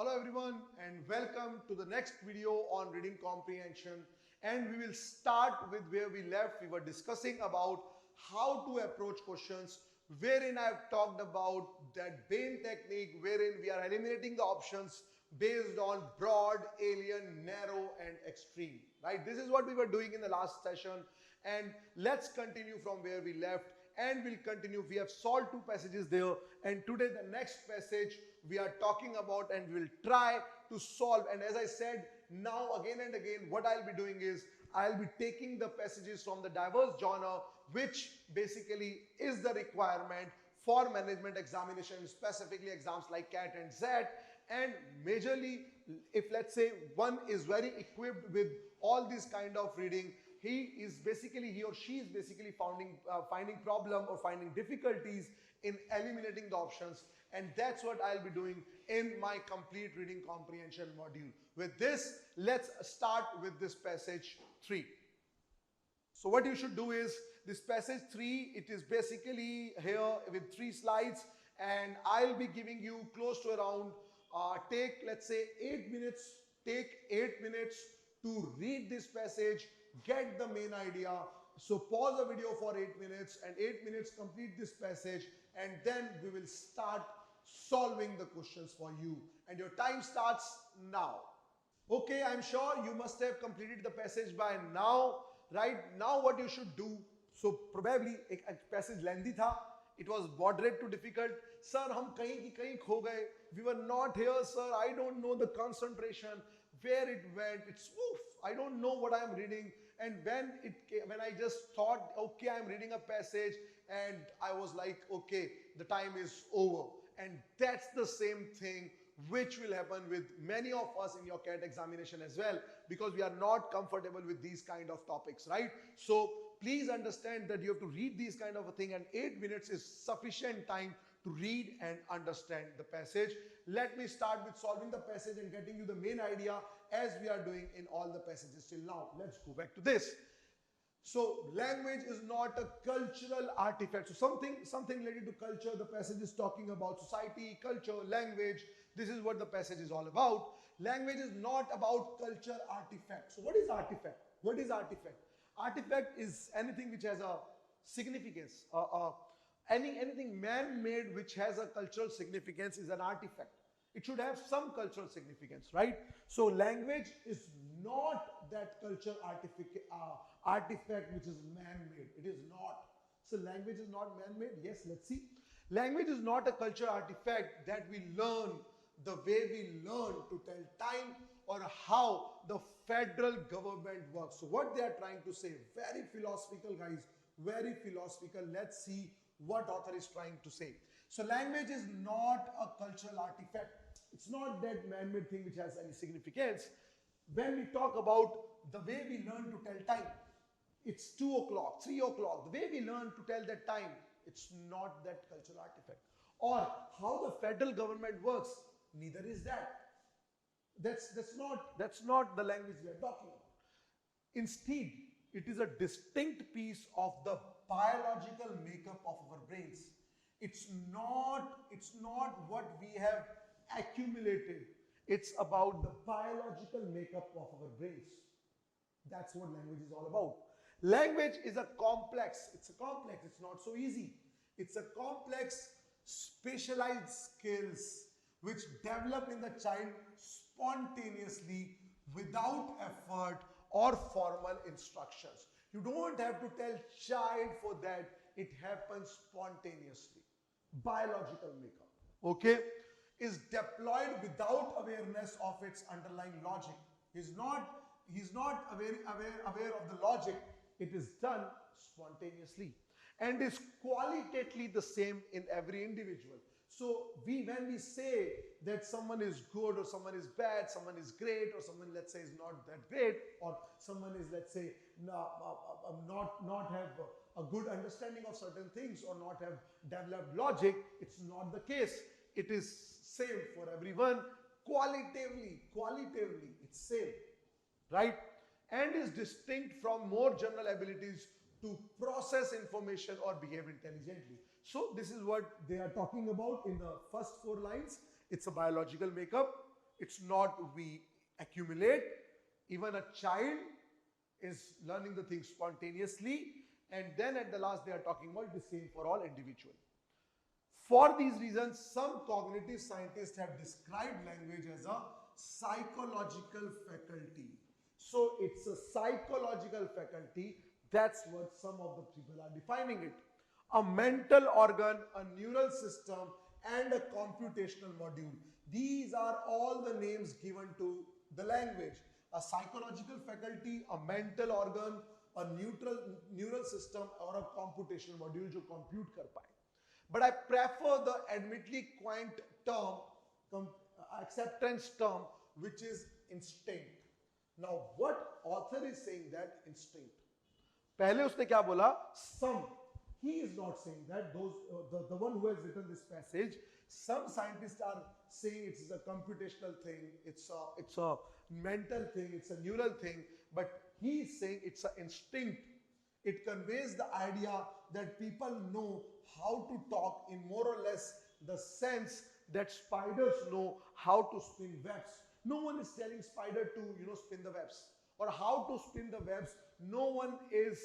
Hello everyone and welcome to the next video on reading comprehension, and we will start with where we left. We were discussing about how to approach questions, wherein I have talked about that Bain technique wherein we are eliminating the options based on broad, alien, narrow and extreme. Right? This is what we were doing in the last session, and let's continue from where we left. And we'll continue. We have solved two passages there, and today the next passage we are talking about and we'll try to solve. And as I said, now again and again what I'll be doing is I'll be taking the passages from the diverse genre, which basically is the requirement for management examination, specifically exams like CAT and ZET. And majorly, if let's say one is very equipped with all this kind of reading, he or she is basically finding problem or finding difficulties in eliminating the options, and that's what I'll be doing in my complete reading comprehension module. With this, let's start with this passage 3. So what you should do is this passage 3, it is basically here with 3 slides, and I'll be giving you close to around let's say 8 minutes. Take 8 minutes to read this passage, get the main idea. So pause the video for 8 minutes and 8 minutes complete this passage, and then we will start solving the questions for you, and your time starts now. Okay, I'm sure you must have completed the passage by now. Right now what you should do, so probably a passage lengthy tha, it was moderate to difficult. Sir, hum kahin ki kahin kho gaye, we were not here, sir, I don't know the concentration, where it went, it's oof, I don't know what I'm reading. And when I just thought, okay, I'm reading a passage, and I was like, okay, the time is over. And that's the same thing which will happen with many of us in your CAT examination as well, because we are not comfortable with these kind of topics, right? So please understand that you have to read these kind of a thing, and 8 minutes is sufficient time to read and understand the passage. Let me start with solving the passage and getting you the main idea, as we are doing in all the passages till now. Let's go back to this. So language is not a cultural artifact. So something related to culture. The passage is talking about society, culture, language. This is what the passage is all about. Language is not about culture artifact. So what is artifact? What is artifact? Artifact is anything which has a significance. Anything man-made which has a cultural significance is an artifact. It should have some cultural significance, right? So language is not that culture artifact which is man-made. It is not. So language is not man-made. Yes, let's see. Language is not a culture artifact that we learn the way we learn to tell time or how the federal government works. So what they are trying to say, very philosophical, guys, very philosophical. Let's see what author is trying to say. So language is not a cultural artifact. It's not that man-made thing which has any significance. When we talk about the way we learn to tell time, it's 2 o'clock, 3 o'clock. The way we learn to tell that time, it's not that cultural artifact. Or how the federal government works, neither is that. That's not the language we are talking about. Instead, it is a distinct piece of the biological makeup of our brains. It's not what we have accumulated. It's about the biological makeup of our brains. That's what language is all about. Language is a complex. It's not so easy. It's a complex, specialized skills which develop in the child spontaneously without effort or formal instructions. You don't have to tell child for that. It happens spontaneously. Biological makeup, okay, is deployed without awareness of its underlying logic. He's not aware of the logic. It is done spontaneously and is qualitatively the same in every individual. So when we say that someone is good or someone is bad, someone is great or someone, let's say, is not that great, or someone is, let's say, not have a good understanding of certain things or not have developed logic, it's not the case. It is same for everyone. Qualitatively, it's same, right? And is distinct from more general abilities to process information or behave intelligently. So this is what they are talking about in the first 4 lines. It's a biological makeup. It's not we accumulate. Even a child is learning the thing spontaneously, and then at the last they are talking about the same for all individual. For these reasons, some cognitive scientists have described language as a psychological faculty. So it's a psychological faculty. That's what some of the people are defining it. A mental organ, a neural system, and a computational module. These are all the names given to the language. A psychological faculty, a mental organ, a neural system, or a computational module जो compute कर पाए. But I prefer the admittedly quaint term, acceptance term, which is instinct. Now, what author is saying that instinct? पहले उसने क्या बोला? Some. He is not saying that. The one who has written this passage, some scientists are saying it's a computational thing, it's a mental thing, it's a neural thing, but he is saying it's an instinct. It conveys the idea that people know how to talk in more or less the sense that spiders know how to spin webs. No one is telling spider to spin the webs or how to spin the webs. No one is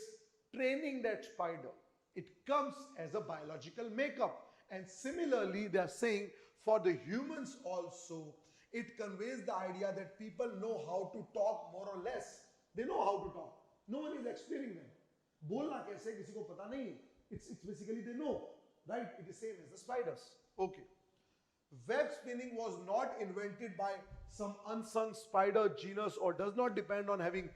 training that spider. It comes as a biological makeup. And similarly, they are saying for the humans also, it conveys the idea that people know how to talk more or less. They know how to talk. No one is explaining them. बोलना कैसे किसी को पता नहीं. It's basically they know, right? It is same as the spiders. Okay. Web spinning was not invented by some unsung spider genius or does not depend on having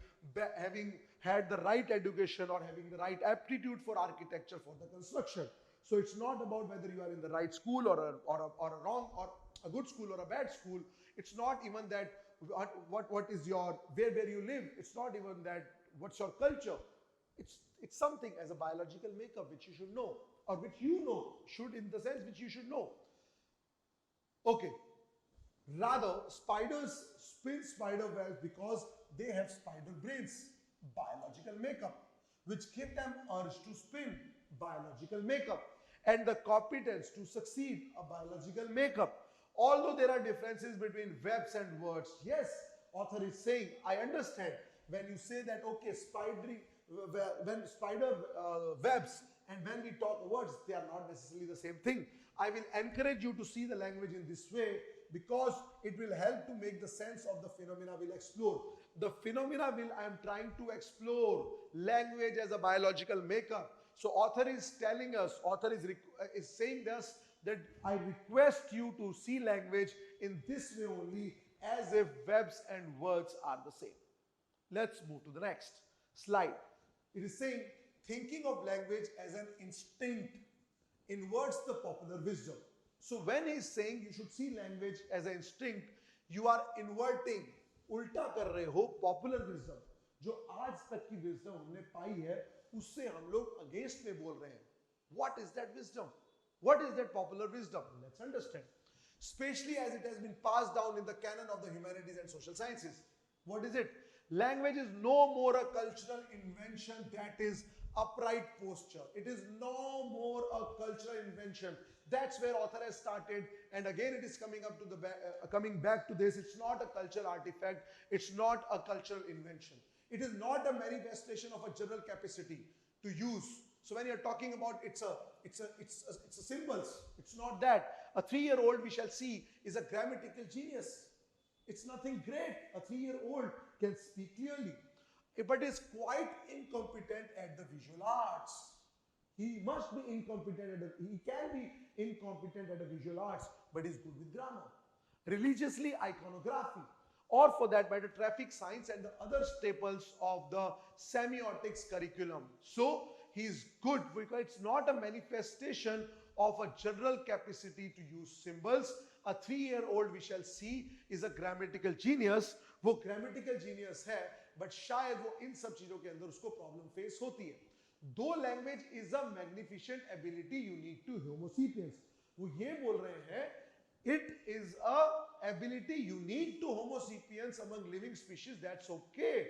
had the right education or having the right aptitude for architecture for the construction. So it's not about whether you are in the right school or a wrong or a good school or a bad school. It's not even that what is your where you live. It's not even that what's your culture. It's something as a biological makeup which you should know, or which you know, should in the sense which you should know. Okay. Rather, spiders spin spider webs because they have spider brains, biological makeup, which give them urge to spin, biological makeup, and the competence to succeed, a biological makeup. Although there are differences between webs and words, yes, author is saying, I understand when you say that, okay, when spider webs and when we talk words, they are not necessarily the same thing. I will encourage you to see the language in this way because it will help to make the sense of the phenomena we'll explore. The phenomena I am trying to explore language as a biological makeup. So author is telling us, author is saying this, that I request you to see language in this way only, as if verbs and words are the same. Let's move to the next slide. It is saying, thinking of language as an instinct inverts the popular wisdom. So when he is saying you should see language as an instinct, you are inverting, उल्टा कर रहे हो popular wisdom. जो आज तक की wisdom हमने पाई है, उससे हम लोग against में बोल रहे हैं. What is that wisdom? What is that popular wisdom? Let's understand. Especially as it has been passed down in the canon of the humanities and social sciences. What is it? Language is no more a cultural invention that is upright posture. It is no more a cultural invention. That's where author has started, and again it is coming back to this. It's not a cultural artifact. It's not a cultural invention. It is not a manifestation of a general capacity to use. So when you're talking about it's a symbols. It's not that. A 3-year-old, we shall see, is a grammatical genius. It's nothing great. A 3-year-old can speak clearly, but is quite incompetent at the visual arts. He must be incompetent he can be incompetent at the visual arts, but is good with grammar. Religiously, iconography, or for that matter, traffic science and the other staples of the semiotics curriculum. So he is good because it's not a manifestation of a general capacity to use symbols. A 3-year-old, we shall see, is a grammatical genius. वो grammatical genius है, but शायद वो इन सब चीजों के अंदर उसको problem face होती है. Though language is a magnificent ability unique to Homo sapiens. वो ये बोल रहे हैं, it is a ability unique to Homo sapiens among living species. That's okay,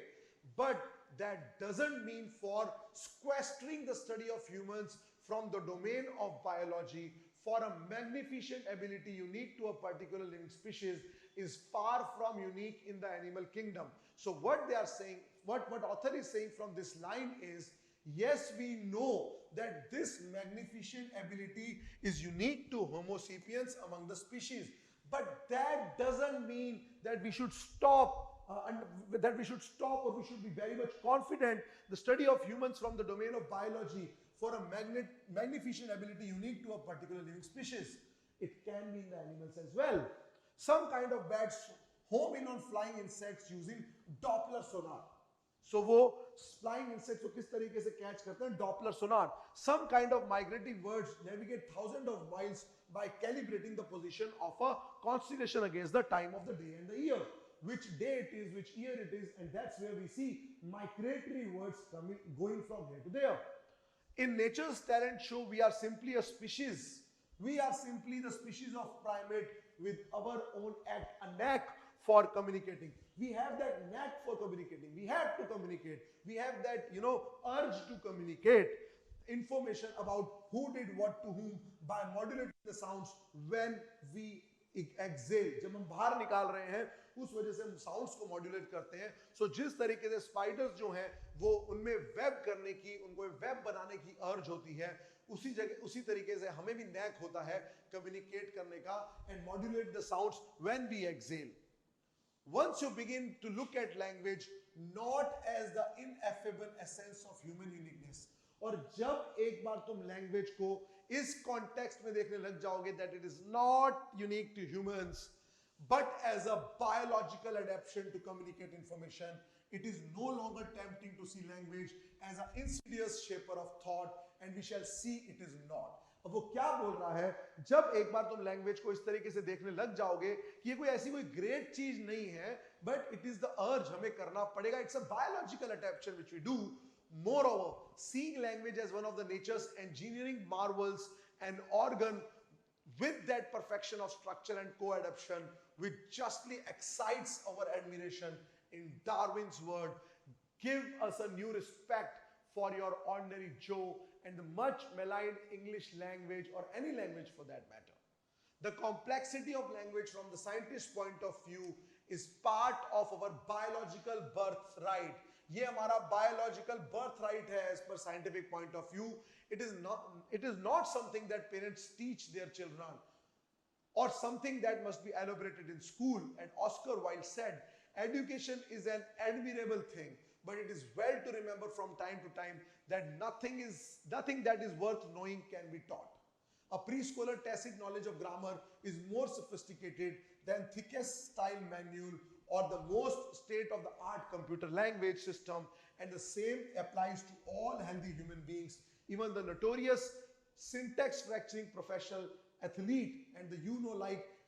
but that doesn't mean for sequestering the study of humans from the domain of biology for a magnificent ability unique to a particular living species. is far from unique in the animal kingdom. So what they are saying, what author is saying from this line is, yes, we know that this magnificent ability is unique to Homo sapiens among the species, but that doesn't mean that we should stop or we should be very much confident the study of humans from the domain of biology for a magnificent ability unique to a particular living species. It can be in the animals as well. Some kind of bats home in on flying insects using Doppler sonar. So वो flying insects को किस तरीके से catch करते हैं? Doppler sonar. Some kind of migratory birds navigate thousands of miles by calibrating the position of a constellation against the time of the day and the year. Which day it is, which year it is, and that's where we see migratory birds going from here to there. In nature's talent show, we are simply a species. We are simply the species of primate with our own act, a knack for communicating. We have that knack for communicating. We have to communicate. We have that, urge to communicate information about who did what to whom by modulating the sounds when we exhale. जब हम बाहर निकाल रहे हैं उस वजह से हम साउंड्स को मॉड्यूलेट करते हैं. सो जिस तरीके से स्पाइडर्स जो हैं वो उनमें वेब करने की, उनको वेब बनाने की अर्ज होती है, उसी तरीके से हमें भी नैक होता है कम्युनिकेट करने का and modulate the sounds when we exhale. Once you begin to look at language not as the ineffable essence of human uniqueness, और जब एक बार तुम लैंग्वेज को इस कॉन्टेक्स्ट में देखने लग जाओगे that it is not unique to humans but as a biological adaptation to communicate information, it is no longer tempting to see language as an insidious shaper of thought, and we shall see it is not. अब वो क्या बोल रहा है, जब एक बार तुम language को इस तरीके से देखने लग जाओगे कि ये कोई ग्रेट चीज नहीं है, but it is the urge, हमें करना पड़ेगा. It's a biological adaptation which we do. Moreover, seeing language as one of the nature's engineering marvels, an organ with that perfection of structure and co-adaptation, which justly excites our admiration, in Darwin's word, give us a new respect for your ordinary Joe and the much maligned English language, or any language for that matter. The complexity of language from the scientist's point of view is part of our biological birthright. ये हमारा biological birthright है as per scientific point of view. It is not something that parents teach their children or something that must be elaborated in school. And Oscar Wilde said, education is an admirable thing, but it is well to remember from time to time that nothing that is worth knowing can be taught. A preschooler tacit knowledge of grammar is more sophisticated than thickest style manual or the most state-of-the-art computer language system, and the same applies to all healthy human beings, even the notorious syntax fracturing professional athlete and the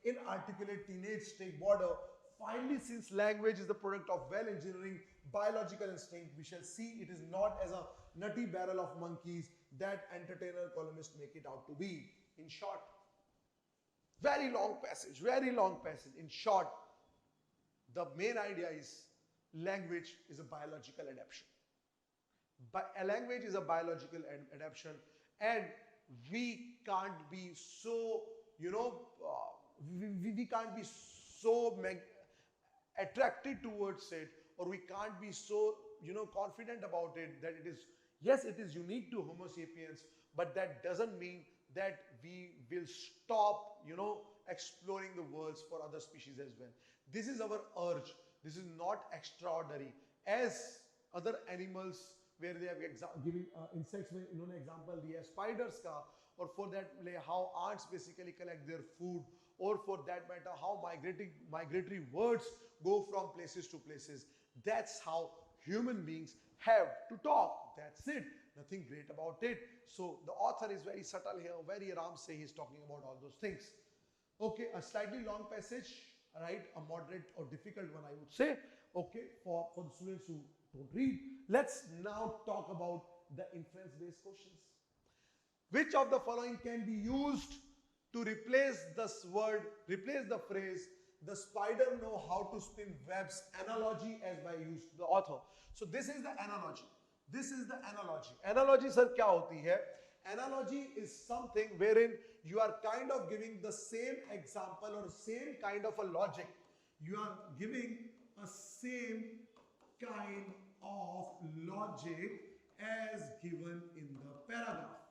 inarticulate teenage skateboarder. Finally, since language is the product of well-engineering biological instinct, we shall see it is not as a nutty barrel of monkeys that entertainer columnists make it out to be. In short, very long passage. In short, the main idea is language is a biological adaptation. But a language is a biological adaptation, and we can't be so, we can't be so attracted towards it, or we can't be so, confident about it that it is, yes, it is unique to Homo sapiens, but that doesn't mean that we will stop, exploring the worlds for other species as well. This is our urge. This is not extraordinary. As other animals where they have given insects में इन्होंने example दिया spiders का, or for that how ants basically collect their food, or for that matter how migratory birds go from places to places. That's how human beings have to talk. That's it. Nothing great about it. So the author is very subtle here, very aram se he's talking about all those things. Okay, a slightly long passage, right? A moderate or difficult one, I would say. Okay, for the students who don't read. Let's now talk about the inference-based questions. Which of the following can be used to replace the phrase, the spider know how to spin webs analogy as by used the author. So this is the analogy. Analogy, sir, क्या होती है? Analogy is something wherein you are kind of giving the same example or same kind of a logic You are giving a same kind of logic as given in the paragraph.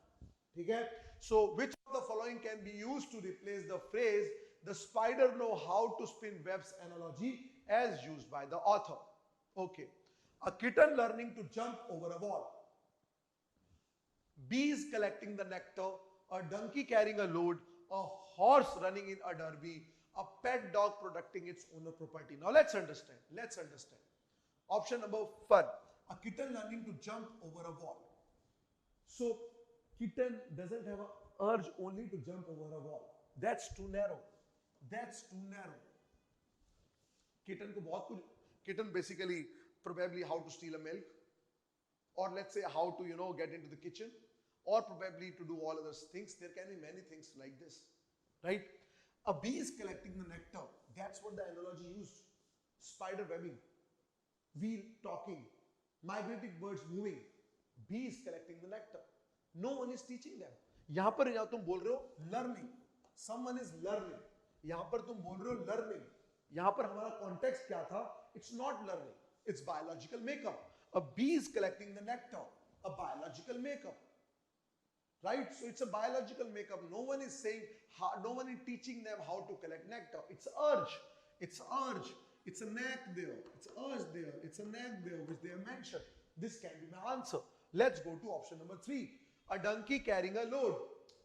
Okay? So which of the following can be used to replace the phrase the spider know how to spin webs analogy as used by the author? Okay. A kitten learning to jump over a wall. Bees collecting the nectar, a donkey carrying a load, a horse running in a derby, a pet dog protecting its owner property. Now let's understand. Let's understand. Option number 1. A kitten learning to jump over a wall. So kitten doesn't have an urge only to jump over a wall. That's too narrow. That's too narrow. Kitten को बहुत कुछ, kitten basically probably how to steal a milk, or let's say how to get into the kitchen, or probably to do all other things. There can be many things like this, right? A bee is collecting the nectar. That's what the analogy used. Spider webbing, wheel talking, migrating birds moving, bee is collecting the nectar. No one is teaching them. यहाँ पर तुम बोल रहे हो learning, someone is learning. यहाँ पर तुम बोल रहे हो learning. यहाँ पर हमारा context क्या था? It's not learning. It's biological makeup. A bee is collecting the nectar. A biological makeup. Right? So it's a biological makeup. No one is saying, no one is teaching them how to collect nectar. It's urge. It's urge. It's a knack there. It's urge there. It's a knack there which they have mentioned. This can be my answer. Let's go to option number 3. A donkey carrying a load.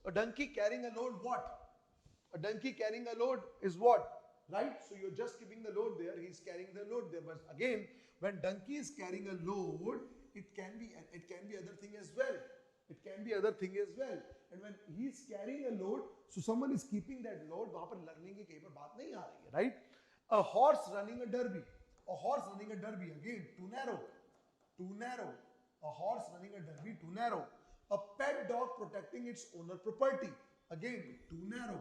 A donkey carrying a load what? A donkey carrying a load is what? Right? So you're just keeping the load there. He's carrying the load there. But again, when donkey is carrying a load, it can be other thing as well. It can be other thing as well. And when he is carrying a load, so someone is keeping that load, वहाँ पर learning की कहीं पर बात नहीं आ रही है, right? A horse running a derby. A horse running a derby, again, too narrow. Too narrow. A horse running a derby, too narrow. A pet dog protecting its owner property. Again, too narrow.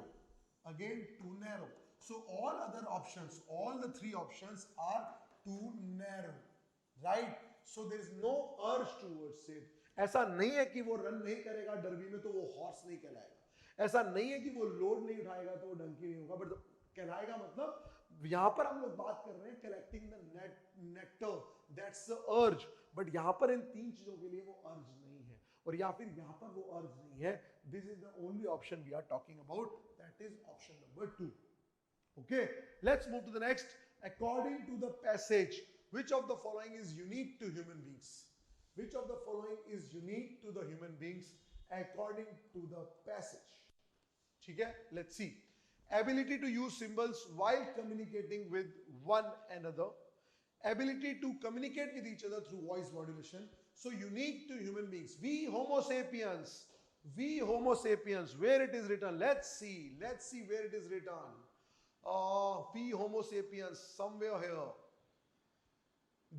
Again, too narrow. So all other options, all the 3 options are too narrow, right? So there is no urge towards it. ऐसा नहीं है कि वो run नहीं करेगा derby में तो वो हॉर्स नहीं कहलाएगा. ऐसा नहीं है कि वो लोड नहीं उठाएगा तो वो डंकी नहीं होगा. बट कहलाएगा मतलब यहाँ पर हम लोग बात कर रहे हैं collecting the nectar, that's the urge. But यहाँ पर इन 3 चीजों के लिए वो अर्ज नहीं है और या फिर यहाँ पर वो अर्ज नहीं है. This is the only option we are talking about, that is option number 2. Okay, let's move to the next. According to the passage, which of the following is unique to human beings? Which of the following is unique to the human beings according to the passage? ठीक है, let's see. Ability to use symbols while communicating with one another. Ability to communicate with each other through voice modulation. So unique to human beings. We Homo sapiens. We Homo sapiens. Where it is written? Let's see. Let's see where it is written. We Homo sapiens. Somewhere here.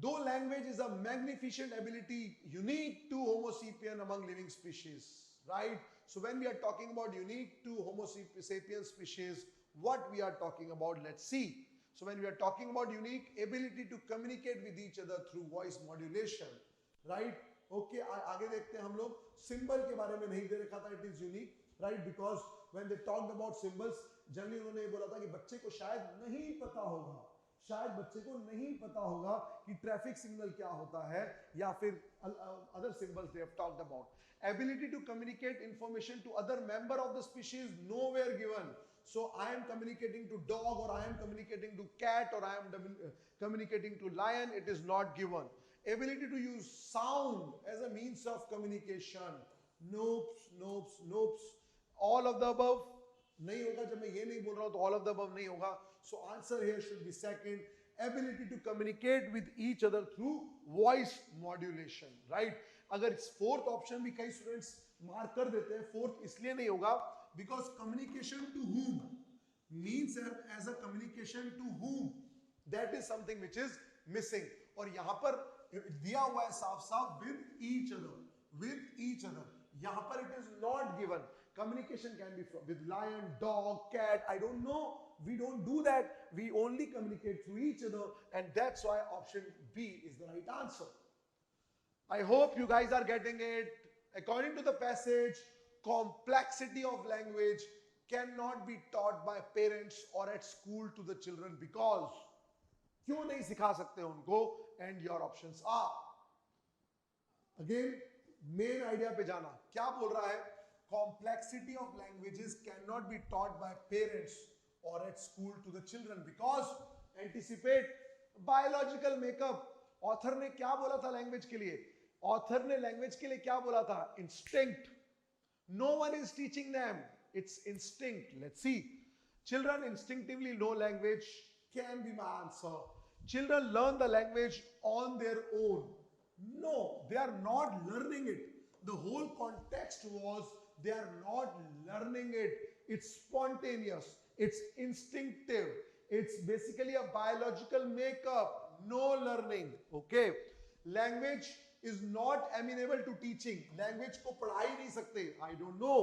Though language is a magnificent ability unique to Homo sapien among living species, right? So when we are talking about unique to Homo sapien species, what we are talking about, let's see. So when we are talking about unique ability to communicate with each other through voice modulation, right? Okay, आगे देखते हैं हम लोग. Symbol के बारे में नहीं दे रखा था, it is unique, right? Because when they talked about symbols, generally उन्होंने ये बोला था कि बच्चे को शायद नहीं पता होगा, शायद बच्चे को नहीं पता होगा कि ट्रैफिक सिग्नल क्या होता है या फिर other symbols they have talked about. Ability to communicate information to other member of the species nowhere given. So I am communicating to dog, or I am communicating to cat, or I am communicating to lion. It is not given. Ability to use sound as a means of communication. Nope, nope, nope. All of the above नहीं होगा. जब मैं ये नहीं बोल रहा हूँ तो all of the above नहीं होगा. So answer here should be second. Ability to communicate with each other through voice modulation, right? अगर fourth option भी कई students mark कर देते हैं, fourth इसलिए नहीं होगा because communication to whom means as a communication to whom, that is something which is missing. और यहाँ पर दिया हुआ है साफ साफ with each other, with each other. यहाँ पर it is not given. Communication can be with lion, dog, cat, I don't know. We don't do that. We only communicate through each other, and that's why option B is the right answer. I hope you guys are getting it. According to the passage, complexity of language cannot be taught by parents or at school to the children because क्यों नहीं सिखा सकते उनको? And your options are, again main idea पे जाना, क्या बोल रहा है? Complexity of languages can not be taught by parents और at school to the children because anticipate biological makeup. Author ने क्या बोला था लैंग्वेज के लिए? ऑथर ने लैंग्वेज के लिए क्या बोला था? Instinct. No one is teaching them, it's instinct. Let's see. Children instinctively know language can be my answer. Children learn the language on their own. No, they are not learning it. The whole context was they are not learning it. It's spontaneous. It's instinctive. It's basically a biological makeup. No learning. Okay. Language is not amenable to teaching. Language को पढ़ा ही नहीं सकते. I don't know.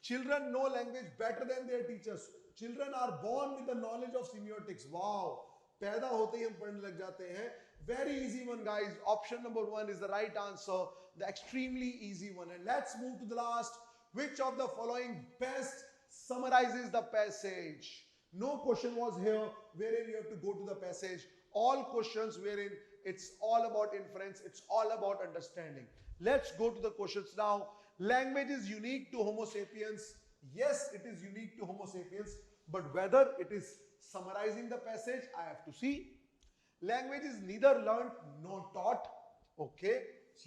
Children know language better than their teachers. Children are born with the knowledge of semiotics. Wow. पैदा होते ही हम पढ़ने लग जाते हैं. Very easy one, guys. Option number 1 is the right answer. The extremely easy one. And let's move to the last. Which of the following best summarizes the passage? No question was here wherein you have to go to the passage. All questions wherein it's all about inference. It's all about understanding. Let's go to the questions now. Language is unique to Homo sapiens. Yes, it is unique to Homo sapiens. But whether it is summarizing the passage, I have to see. Language is neither learned nor taught. Okay.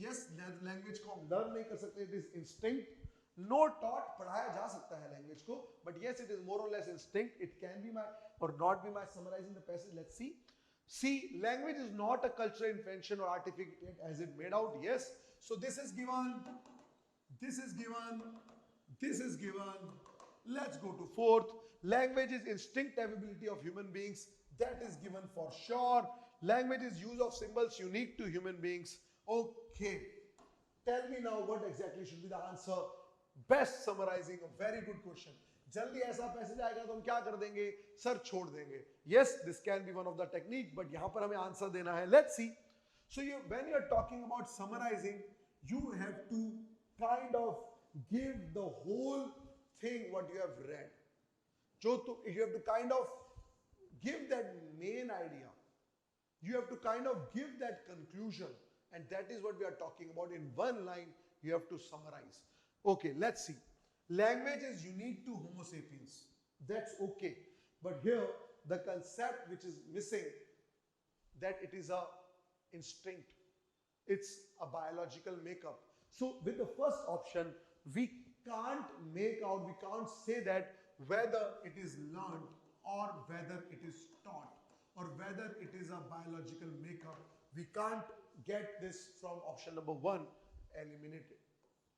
Yes, language को हम learn नहीं कर सकते. It is instinct. No taught, पढ़ाया जा सकता है language को. But yes, it is more or less instinct. It can be my or not be my summarizing the passage. Let's see. See, language is not a cultural invention or artifact as it made out. Yes. So this is given. This is given. This is given. Let's go to fourth. Language is instinctive ability of human beings. That is given for sure. Language is use of symbols unique to human beings. Okay. Tell me now what exactly should be the answer. Best summarizing a very good question. जल्दी ऐसा passage आएगा तो हम क्या कर देंगे? Sir छोड़ देंगे. Yes, this can be one of the technique, but यहाँ पर हमें आंसर देना है. Let's see. So when you're talking about summarizing, you have to kind of give the whole thing what you have read. You have to kind of give that main idea. You have to kind of give that conclusion, and that is what we are talking about. In one line, you have to summarize. Okay, let's see. Language is unique to Homo sapiens. That's okay. But here, the concept which is missing, that it is a instinct. It's a biological makeup. So with the first option, we can't make out, we can't say that whether it is learned or whether it is taught or whether it is a biological makeup. We can't get this from option number 1, eliminated.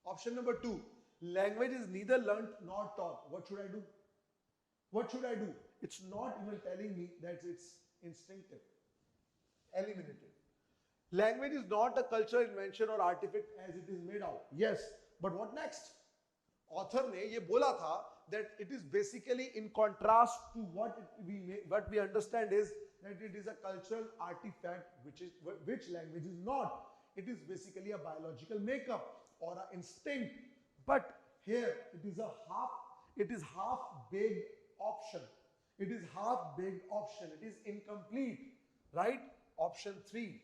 Option number 2, language is neither learned nor taught. What should I do? What should I do? It's not even telling me that it's instinctive. Eliminated. Language is not a cultural invention or artifact as it is made out. Yes, but what next? Author ने ये बोला था that it is basically in contrast to what we understand is that it is a cultural artifact which language is not. It is basically a biological makeup or an instinct. But here it is half-baked option. It is half-baked option. It is incomplete, right? Option 3.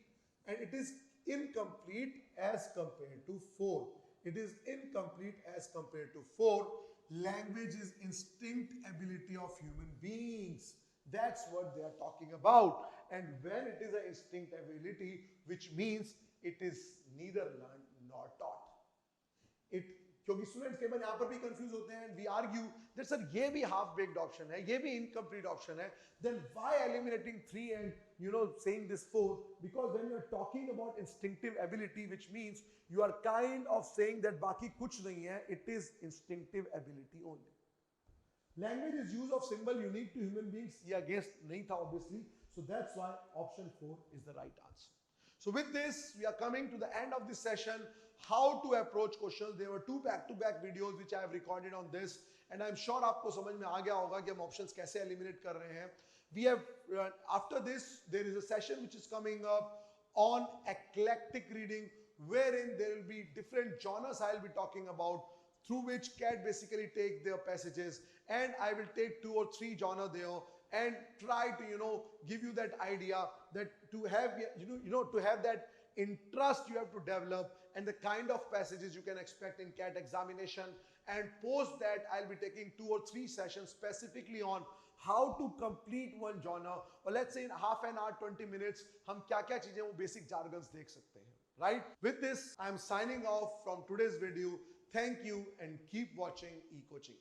And it is incomplete as compared to 4. It is incomplete as compared to 4. Language is instinct ability of human beings. That's what they are talking about. And when it is an instinct ability, which means it is neither learned nor taught. क्योंकि students कई बार यहाँ पर भी confuse होते हैं. We argue that sir ये भी half baked option है, ये भी incomplete option है. Then why eliminating 3 and saying this 4? Because when you are talking about instinctive ability, which means you are kind of saying that बाकी कुछ नहीं है, it is instinctive ability only. Language is use of symbol unique to human beings. ये against नहीं था obviously. So that's why option 4 is the right answer. So with this, we are coming to the end of this session. How to approach questions. There were 2 back-to-back videos which I have recorded on this, and I'm sure आपको समझ में आ गया होगा कि हम options कैसे eliminate कर रहे हैं. We have after this there is a session which is coming up on eclectic reading, wherein there will be different genres I'll be talking about, through which CAT basically take their passages, and I will take 2 or 3 genres there, and try to give you that idea that to have to have that interest you have to develop, and the kind of passages you can expect in CAT examination. And post that I'll be taking 2 or 3 sessions specifically on how to complete one genre, or let's say in half an hour 20 minutes हम क्या-क्या चीजें वो basic jargons देख सकते हैं, right? With this I'm signing off from today's video. Thank you and keep watching Ekoching.